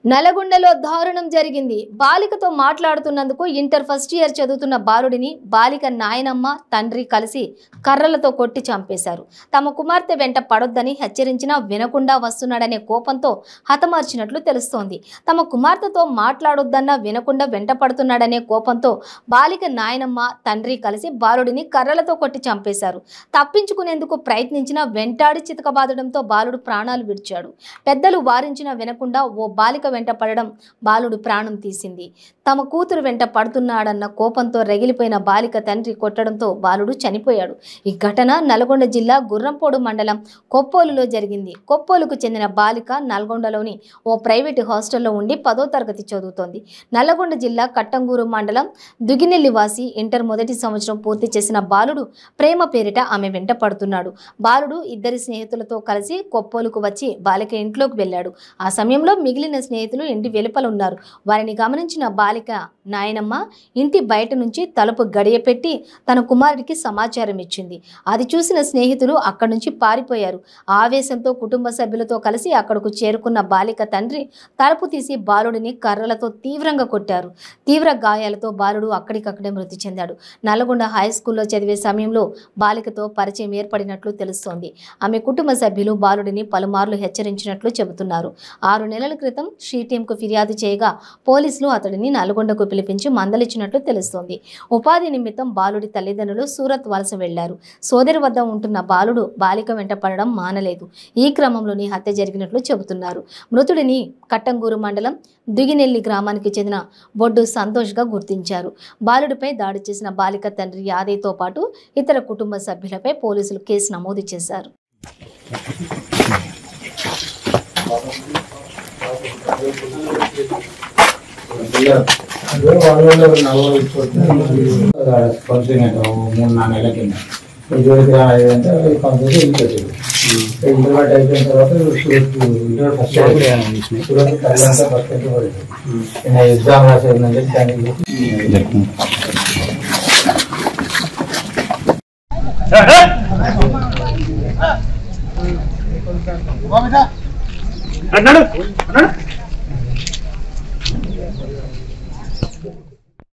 నల్గొండలో దారుణం జరిగింది. బాలికతో మాట్లాడుతున్నందుకు ఇంటర్ ఫస్ట్ ఇయర్ చదువుతున్న బాలుడిని బాలిక నాయనమ్మ తండ్రి కలిసి కర్రలతో కొట్టి చంపేశారు. తమ కుమార్తె వెంట పడొద్దని హెచ్చరించినా వినకుండా వస్తున్నాడనే కోపంతో హతమార్చినట్లు తెలుస్తోంది. తమ కుమార్తెతో మాట్లాడొద్దన్నా వినకుండా వెంట పడుతున్నాడనే కోపంతో బాలిక నాయనమ్మ తండ్రి కలిసి బాలుడిని కర్రలతో కొట్టి చంపేశారు. తప్పించుకునేందుకు ప్రయత్నించినా వెంటాడి చితకబాదడంతో బాలుడు ప్రాణాలు విడిచాడు. పెద్దలు వారించినా వినకుండా ఓ బాలిక వెంట పడడం బాలుడు ప్రాణం తీసింది. తమ కూతురు వెంట పడుతున్నాడన్న కోపంతో రగిలిపోయిన బాలిక తండ్రి కొట్టడంతో బాలుడు చనిపోయాడు. ఈ ఘటన నల్గొండ జిల్లా గుర్రంపోడు మండలం కొప్పోలులో జరిగింది. కొప్పోలుకు చెందిన బాలిక నల్గొండలోని ఓ ప్రైవేటు హాస్టల్లో ఉండి 10వ తరగతి చదువుతోంది. నల్గొండ జిల్లా కట్టంగూరు మండలం దుగినెల్లి వాసి ఇంటర్ మొదటి సంవత్సరం పూర్తి చేసిన బాలుడు ప్రేమ పేరిట ఆమె వెంట పడుతున్నాడు. బాలుడు ఇద్దరి స్నేహితులతో కలిసి కొప్పోలుకు వచ్చి బాలిక ఇంట్లోకి వెళ్ళాడు. ఆ సమయంలో మిగిలిన స్నేహితులు ఇంటి వెలుపల ఉన్నారు. వారిని గమనించిన బాలిక నాయనమ్మ ఇంటి బయట నుంచి తలుపు గడియ పెట్టి తన కుమారుడికి సమాచారం ఇచ్చింది. అది చూసిన స్నేహితులు అక్కడి నుంచి పారిపోయారు. ఆవేశంతో కుటుంబ సభ్యులతో కలిసి అక్కడకు చేరుకున్న బాలిక తండ్రి తలుపు తీసి బాలుడిని కర్రలతో తీవ్రంగా కొట్టారు. తీవ్ర గాయాలతో బాలుడు అక్కడికక్కడే మృతి చెందాడు. నల్గొండ హై స్కూల్లో చదివే సమయంలో బాలికతో పరిచయం ఏర్పడినట్లు తెలుస్తోంది. ఆమె కుటుంబ సభ్యులు బాలుడిని పలుమార్లు హెచ్చరించినట్లు చెబుతున్నారు. 6 నెలల క్రితం షీటీఎంకు ఫిర్యాదు చేయగా పోలీసులు అతడిని నల్గొండకు పిలిపించి మందలిచ్చినట్లు తెలుస్తోంది. ఉపాధి నిమిత్తం బాలుడి తల్లిదండ్రులు సూరత్ వలస వెళ్లారు. సోదరి వద్ద ఉంటున్న బాలుడు బాలిక వెంట పడడం మానలేదు. ఈ క్రమంలోని హత్య జరిగినట్లు చెబుతున్నారు. మృతుడిని కట్టంగూరు మండలం దుగినెల్లి గ్రామానికి చెందిన బొడ్డు సంతోష్గా గుర్తించారు. బాలుడిపై దాడి చేసిన బాలిక తండ్రి యాదయ్యతో పాటు ఇతర కుటుంబ సభ్యులపై పోలీసులు కేసు నమోదు చేశారు. అయిపోయిన తర్వాత ఎగ్జామ్ రాసేదంటే అన్నాడు